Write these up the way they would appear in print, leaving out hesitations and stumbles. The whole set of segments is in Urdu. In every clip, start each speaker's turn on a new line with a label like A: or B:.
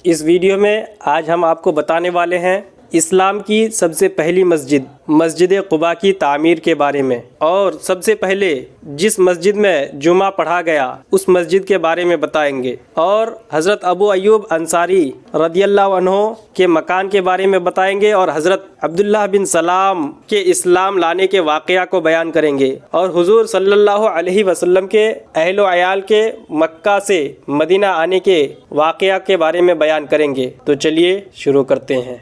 A: اس ویڈیو میں آج ہم آپ کو بتانے والے ہیں اسلام کی سب سے پہلی مسجد قباء کی تعمیر کے بارے میں، اور سب سے پہلے جس مسجد میں جمعہ پڑھا گیا اس مسجد کے بارے میں بتائیں گے، اور حضرت ابو ایوب انصاری رضی اللہ عنہ کے مکان کے بارے میں بتائیں گے، اور حضرت عبداللہ بن سلام کے اسلام لانے کے واقعہ کو بیان کریں گے، اور حضور صلی اللہ علیہ وسلم کے اہل و عیال کے مکہ سے مدینہ آنے کے واقعہ کے بارے میں بیان کریں گے۔ تو چلیے شروع کرتے ہیں۔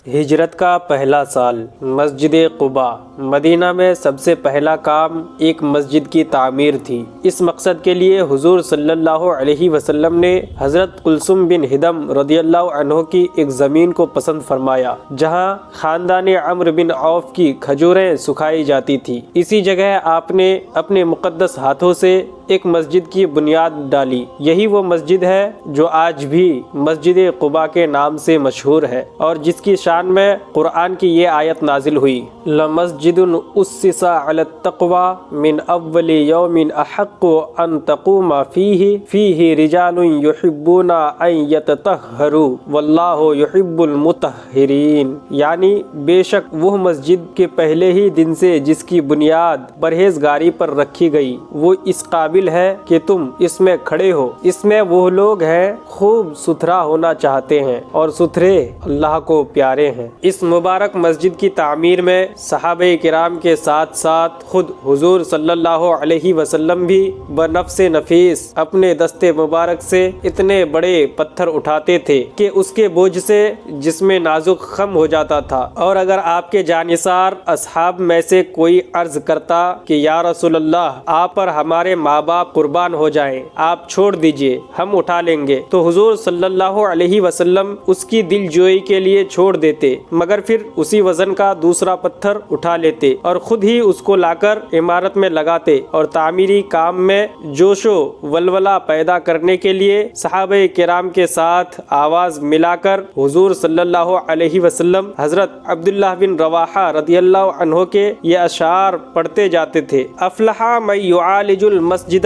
A: ہجرت کا پہلا سال، مسجد قباء۔ مدینہ میں سب سے پہلا کام ایک مسجد کی تعمیر تھی۔ اس مقصد کے لیے حضور صلی اللہ علیہ وسلم نے حضرت کلثوم بن ہدم رضی اللہ عنہ کی ایک زمین کو پسند فرمایا جہاں خاندان عمرو بن عوف کی کھجوریں سکھائی جاتی تھی۔ اسی جگہ آپ نے اپنے مقدس ہاتھوں سے ایک مسجد کی بنیاد ڈالی۔ یہی وہ مسجد ہے جو آج بھی مسجد قباء کے نام سے مشہور ہے، اور جس کی شان میں قرآن کی یہ آیت نازل ہوئی: لَمَسْجِدٌ أُسِّسَ عَلَى التَّقْوَى مِنْ أَوَّلِ يَوْمٍ أَحَقُّ أَن تَقُومَ فِيهِ رِجَالٌ يُحِبُّونَ أَن يَتَطَهَّرُوا وَاللَّهُ يُحِبُّ الْمُطَهِّرِينَ، یعنی بے شک وہ مسجد کے پہلے ہی دن سے جس کی بنیاد پرہیزگاری پر رکھی گئی وہ اس قابل ہے کہ تم اس میں کھڑے ہو۔ اس میں وہ لوگ ہیں خوب ستھرا ہونا چاہتے ہیں اور ستھرے اللہ کو پیارے ہیں۔ اس مبارک مسجد کی تعمیر میں صحابہ کرام کے ساتھ ساتھ خود حضور صلی اللہ علیہ وسلم بھی بنفس نفیس اپنے دست مبارک سے اتنے بڑے پتھر اٹھاتے تھے کہ اس کے بوجھ سے جسم نازک خم ہو جاتا تھا، اور اگر آپ کے جانثار اصحاب میں سے کوئی عرض کرتا کہ یا رسول اللہ آپ پر ہمارے ماں باپ قربان ہو جائیں، آپ چھوڑ دیجئے، ہم اٹھا لیں گے، تو حضور صلی اللہ علیہ وسلم اس کی دل جوئی کے لیے چھوڑ دیتے، مگر پھر اسی وزن کا دوسرا پتھر اٹھا لیتے اور خود ہی اس کو لا کر عمارت میں لگاتے، اور تعمیری کام میں جوش و ولولہ پیدا کرنے کے لیے صحابہ کرام کے ساتھ آواز ملا کر حضور صلی اللہ علیہ وسلم حضرت عبداللہ بن رواحہ رضی اللہ عنہ کے یہ اشعار پڑھتے جاتے تھے: افلح من یعالج المسجد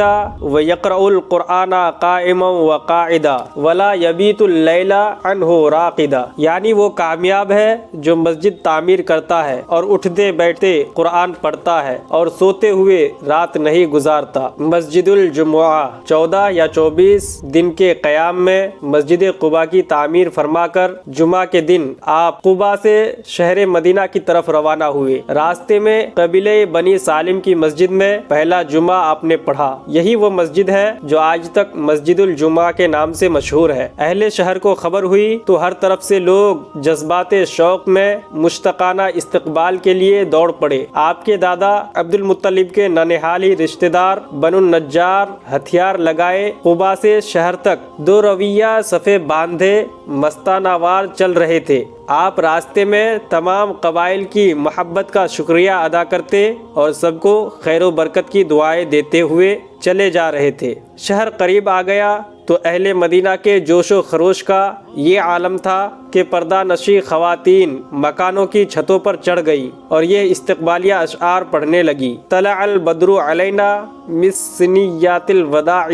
A: ویقرأ القرآن قائما وقاعدا ولا یبیت اللیل عنہ راقدا، یعنی وہ کامیاب ہے جو مسجد تعمیر کرتا ہے اور اٹھتے بیٹھتے قرآن پڑھتا ہے اور سوتے ہوئے رات نہیں گزارتا۔ مسجد الجمعہ 14 یا 24 دن کے قیام میں مسجد قباء کی تعمیر فرما کر جمعہ کے دن آپ قباء سے شہر مدینہ کی طرف روانہ ہوئے۔ راستے میں قبیلہ بنی سالم کی مسجد میں پہلا جمعہ آپ نے پڑھا۔ یہی وہ مسجد ہے جو آج تک مسجد الجمعہ کے نام سے مشہور ہے۔ اہل شہر کو خبر ہوئی تو ہر طرف سے لوگ جذبات شوق میں مشتاقانہ استقبال کے لیے دوڑ پڑے۔ آپ کے دادا عبد المطلب کے ننہالی رشتہ دار بنو النجار ہتھیار لگائے قباء سے شہر تک دو رویہ صفے باندھے مستانہ وار چل رہے تھے۔ آپ راستے میں تمام قبائل کی محبت کا شکریہ ادا کرتے اور سب کو خیر و برکت کی دعائیں دیتے ہوئے چلے جا رہے تھے۔ شہر قریب آ گیا تو اہل مدینہ کے جوش و خروش کا یہ عالم تھا کہ پردہ نشی خواتین مکانوں کی چھتوں پر چڑھ گئی اور یہ استقبالیہ اشعار پڑھنے لگی: طلع البدر علینا من ثنیات الوداع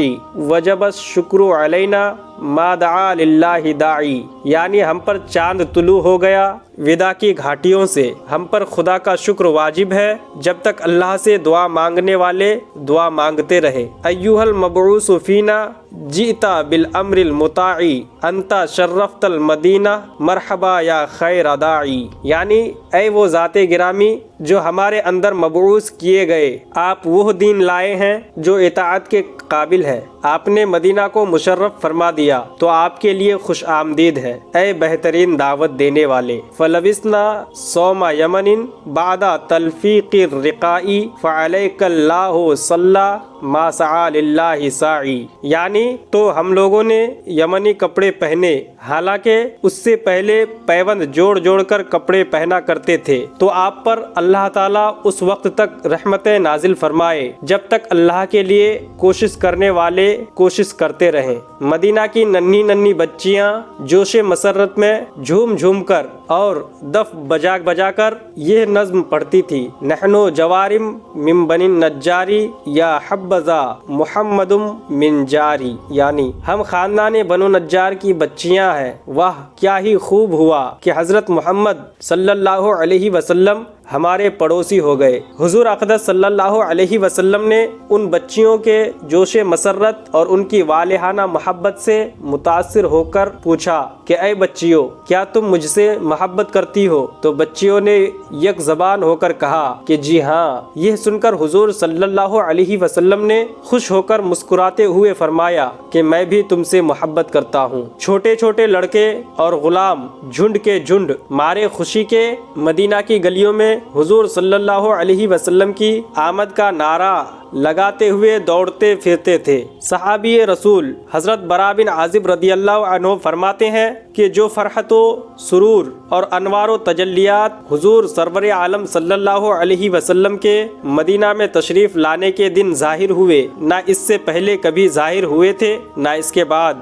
A: وجب الشکر علینا ما دعا للہ داعی، یعنی ہم پر چاند طلوع ہو گیا ودا کی گھاٹیوں سے، ہم پر خدا کا شکر واجب ہے جب تک اللہ سے دعا مانگنے والے دعا مانگتے رہے۔ ایھا المبعوث فینا جئت بالامر المطاع انت شرفت المدینہ مرحبا یا خیر داعی، یعنی اے وہ ذات گرامی جو ہمارے اندر مبعوث کیے گئے، آپ وہ دین لائے ہیں جو اطاعت کے قابل ہے، آپ نے مدینہ کو مشرف فرما دیا تو آپ کے لیے خوش آمدید ہے، اے بہترین دعوت دینے والے۔ فلبسنا صوم یمن بعد تلفیق الرقائی فعلیک اللہ صلی ما سعی للہ ساعی، یعنی تو ہم لوگوں نے یمنی کپڑے پہنے، حالانکہ اس سے پہلے پیوند جوڑ جوڑ کر کپڑے پہنا کرتے تھے، تو آپ پر اللہ تعالیٰ اس وقت تک رحمتیں نازل فرمائے جب تک اللہ کے لیے کوشش کرنے والے کوشش کرتے رہیں۔ مدینہ کی ننھی ننھی بچیاں جوش مسرت میں جھوم جھوم کر اور دف بجا کر یہ نظم پڑھتی تھی، نحنو جوارم من بنی نجاری یا حبذا محمدم من جاری، یعنی ہم خاندان بنو نجار کی بچیاں ہیں، واہ کیا ہی خوب ہوا کہ حضرت محمد صلی اللہ علیہ وسلم ہمارے پڑوسی ہو گئے۔ حضور اقدس صلی اللہ علیہ وسلم نے ان بچیوں کے جوش مسرت اور ان کی والہانہ محبت سے متاثر ہو کر پوچھا کہ اے بچیوں، کیا تم مجھ سے محبت کرتی ہو؟ تو بچیوں نے یک زبان ہو کر کہا کہ جی ہاں۔ یہ سن کر حضور صلی اللہ علیہ وسلم نے خوش ہو کر مسکراتے ہوئے فرمایا کہ میں بھی تم سے محبت کرتا ہوں۔ چھوٹے چھوٹے لڑکے اور غلام جھنڈ کے جھنڈ مارے خوشی کے مدینہ کی گلیوں میں حضور صلی اللہ علیہ وسلم کی آمد کا نعرہ لگاتے ہوئے دوڑتے پھرتے تھے۔ صحابی رسول حضرت برا بن عازب رضی اللہ عنہ فرماتے ہیں کہ جو فرحت و سرور اور انوار و تجلیات حضور سرور عالم صلی اللہ علیہ وسلم کے مدینہ میں تشریف لانے کے دن ظاہر ہوئے، نہ اس سے پہلے کبھی ظاہر ہوئے تھے نہ اس کے بعد۔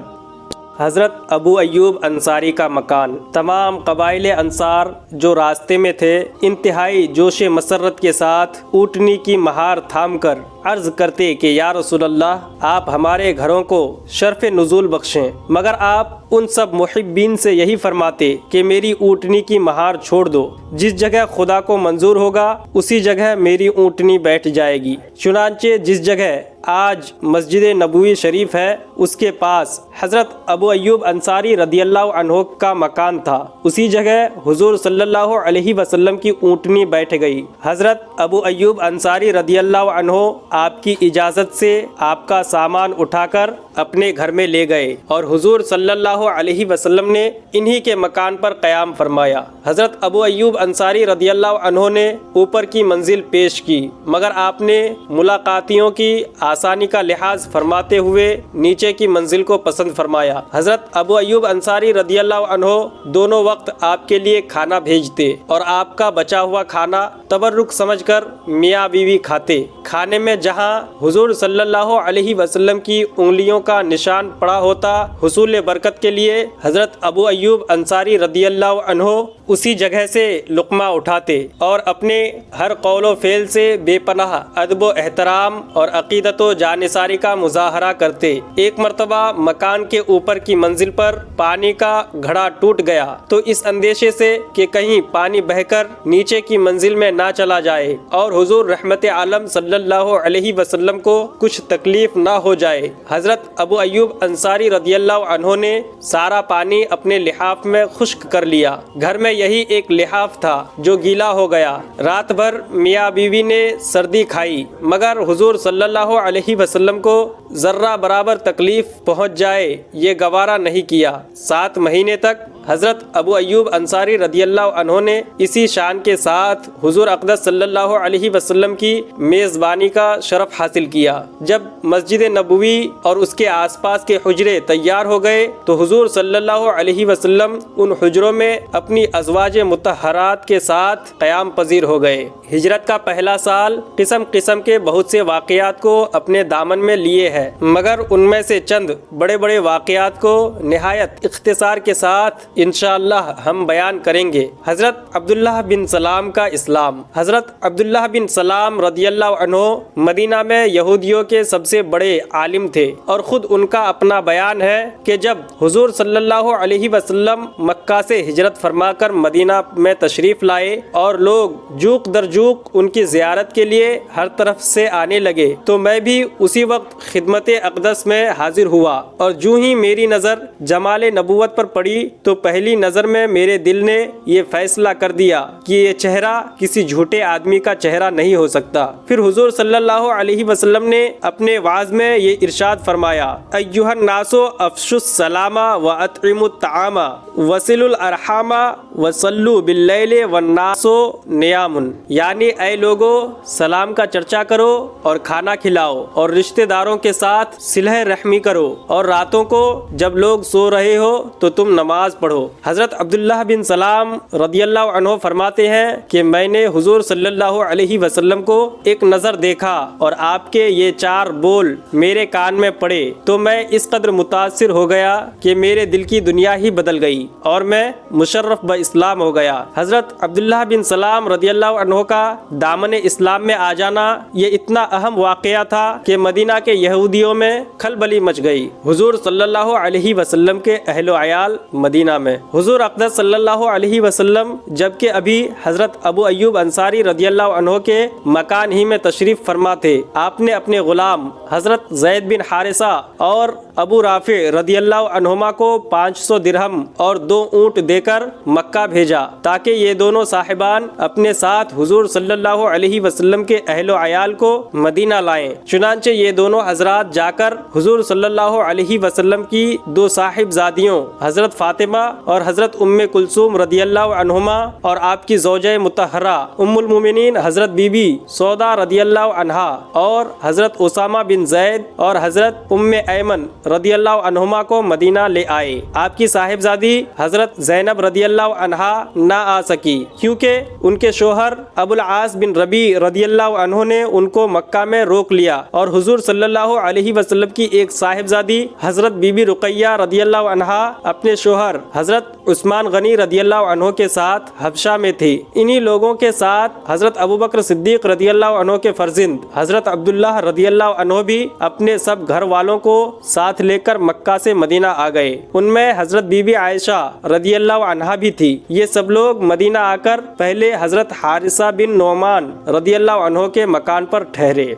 A: حضرت ابو ایوب انصاری کا مکان۔ تمام قبائل انصار جو راستے میں تھے انتہائی جوش مسرت کے ساتھ اونٹنی کی مہار تھام کر عرض کرتے کہ یا رسول اللہ، آپ ہمارے گھروں کو شرف نزول بخشیں، مگر آپ ان سب محبین سے یہی فرماتے کہ میری اونٹنی کی مہار چھوڑ دو، جس جگہ خدا کو منظور ہوگا اسی جگہ میری اونٹنی بیٹھ جائے گی۔ چنانچہ جس جگہ آج مسجد نبوی شریف ہے اس کے پاس حضرت ابو ایوب انصاری رضی اللہ عنہ کا مکان تھا، اسی جگہ حضور صلی اللہ علیہ وسلم کی اونٹنی بیٹھ گئی۔ حضرت ابو ایوب انصاری رضی اللہ عنہ آپ کی اجازت سے آپ کا سامان اٹھا کر اپنے گھر میں لے گئے اور حضور صلی اللہ علیہ وسلم نے انہی کے مکان پر قیام فرمایا۔ حضرت ابو ایوب انصاری رضی اللہ عنہ نے اوپر کی منزل پیش کی، مگر آپ نے ملاقاتیوں کی آسانی کا لحاظ فرماتے ہوئے نیچے کی منزل کو پسند فرمایا۔ حضرت ابو ایوب انصاری رضی اللہ عنہ دونوں وقت آپ کے لیے کھانا بھیجتے اور آپ کا بچا ہوا کھانا تبرک سمجھ کر میاں بیوی کھاتے۔ کھانے میں جہاں حضور صلی اللہ علیہ وسلم کی انگلیوں کا نشان پڑا ہوتا، حصول برکت کے لیے حضرت ابو ایوب انصاری رضی اللہ عنہ اسی جگہ سے لقمہ اٹھاتے اور اپنے ہر قول و فعل سے بے پناہ ادب و احترام اور عقیدت و جانثاری کا مظاہرہ کرتے۔ ایک مرتبہ مکان کے اوپر کی منزل پر پانی کا گھڑا ٹوٹ گیا تو اس اندیشے سے کہ کہیں پانی بہہ کر نیچے کی منزل میں نہ چلا جائے اور حضور رحمت عالم صلی اللہ علیہ وسلم کو کچھ تکلیف نہ ہو جائے، حضرت ابو ایوب انصاری رضی اللہ عنہ نے سارا پانی اپنے لحاف میں خشک کر لیا۔ گھر میں یہی ایک لحاف تھا جو گیلا ہو گیا۔ رات بھر میاں بیوی نے سردی کھائی، مگر حضور صلی اللہ علیہ وسلم کو ذرہ برابر تکلیف پہنچ جائے یہ گوارا نہیں کیا۔ 7 مہینے تک حضرت ابو ایوب انصاری رضی اللہ عنہ نے اسی شان کے ساتھ حضور اقدس صلی اللہ علیہ وسلم کی میزبانی کا شرف حاصل کیا۔ جب مسجد نبوی اور اس کے آس پاس کے حجرے تیار ہو گئے تو حضور صلی اللہ علیہ وسلم ان حجروں میں اپنی ازواج مطہرات کے ساتھ قیام پذیر ہو گئے۔ ہجرت کا پہلا سال قسم قسم کے بہت سے واقعات کو اپنے دامن میں لیے ہے، مگر ان میں سے چند بڑے بڑے واقعات کو نہایت اختصار کے ساتھ انشاءاللہ ہم بیان کریں گے۔ حضرت عبداللہ بن سلام کا اسلام۔ حضرت عبداللہ بن سلام رضی اللہ عنہ مدینہ میں یہودیوں کے سب سے بڑے عالم تھے، اور خود ان کا اپنا بیان ہے کہ جب حضور صلی اللہ علیہ وسلم مکہ سے ہجرت فرما کر مدینہ میں تشریف لائے اور لوگ جوق در جوق ان کی زیارت کے لیے ہر طرف سے آنے لگے تو میں بھی اسی وقت خدمت اقدس میں حاضر ہوا، اور جو ہی میری نظر جمال نبوت پر پڑی تو پہلی نظر میں میرے دل نے یہ فیصلہ کر دیا کہ یہ چہرہ کسی جھوٹے آدمی کا چہرہ نہیں ہو سکتا۔ پھر حضور صلی اللہ علیہ وسلم نے اپنے وعظ میں یہ ارشاد فرمایا، ایھا الناس افشوا السلام واطعموا الطعام وصلوا الارحام وصلوا باللیل والناس نیام، یعنی اے لوگو سلام کا چرچا کرو اور کھانا کھلاؤ اور رشتہ داروں کے ساتھ صلح رحمی کرو، اور راتوں کو جب لوگ سو رہے ہو تو تم نماز پڑھو پڑھو۔ حضرت عبداللہ بن سلام رضی اللہ عنہ فرماتے ہیں کہ میں نے حضور صلی اللہ علیہ وسلم کو ایک نظر دیکھا اور آپ کے یہ 4 بول میرے کان میں پڑے تو میں اس قدر متاثر ہو گیا کہ میرے دل کی دنیا ہی بدل گئی اور میں مشرف باسلام ہو گیا۔ حضرت عبداللہ بن سلام رضی اللہ عنہ کا دامن اسلام میں آ جانا یہ اتنا اہم واقعہ تھا کہ مدینہ کے یہودیوں میں کھلبلی مچ گئی۔ حضور صلی اللہ علیہ وسلم کے اہل و عیال مدینہ میں، حضور اقدس صلی اللہ علیہ وسلم جبکہ ابھی حضرت ابو ایوب انصاری رضی اللہ عنہ کے مکان ہی میں تشریف فرما تھے، آپ نے اپنے غلام حضرت زید بن حارثہ اور ابو رافع رضی اللہ عنہما کو 500 درہم اور 2 اونٹ دے کر مکہ بھیجا تاکہ یہ دونوں صاحبان اپنے ساتھ حضور صلی اللہ علیہ وسلم کے اہل و عیال کو مدینہ لائیں۔ چنانچہ یہ دونوں حضرات جا کر حضور صلی اللہ علیہ وسلم کی 2 صاحبزادیوں حضرت فاطمہ اور حضرت ام کلثوم رضی اللہ عنہما اور آپ کی زوجہ مطہرہ ام المومنین حضرت بی بی سودا رضی اللہ عنہا اور حضرت اسامہ بن زید اور حضرت ام ایمن رضی اللہ عنہما کو مدینہ لے آئے۔ آپ کی صاحبزادی حضرت زینب رضی اللہ عنہا نہ آ سکی کیونکہ ان کے شوہر ابو العاص بن ربیع رضی اللہ عنہ نے ان کو مکہ میں روک لیا اور حضور صلی اللہ علیہ وسلم کی ایک صاحبزادی حضرت بی بی رقیہ رضی اللہ عنہا اپنے شوہر حضرت عثمان غنی رضی اللہ عنہ کے ساتھ حبشہ میں تھی۔ انہی لوگوں کے ساتھ حضرت ابوبکر صدیق رضی اللہ عنہ کے فرزند حضرت عبداللہ رضی اللہ عنہ بھی اپنے سب گھر والوں کو ساتھ لے کر مکہ سے مدینہ آ گئے۔ ان میں حضرت بی بی عائشہ رضی اللہ عنہا بھی تھی۔ یہ سب لوگ مدینہ آ کر پہلے حضرت حارثہ بن نعمان رضی اللہ عنہ کے مکان پر ٹھہرے۔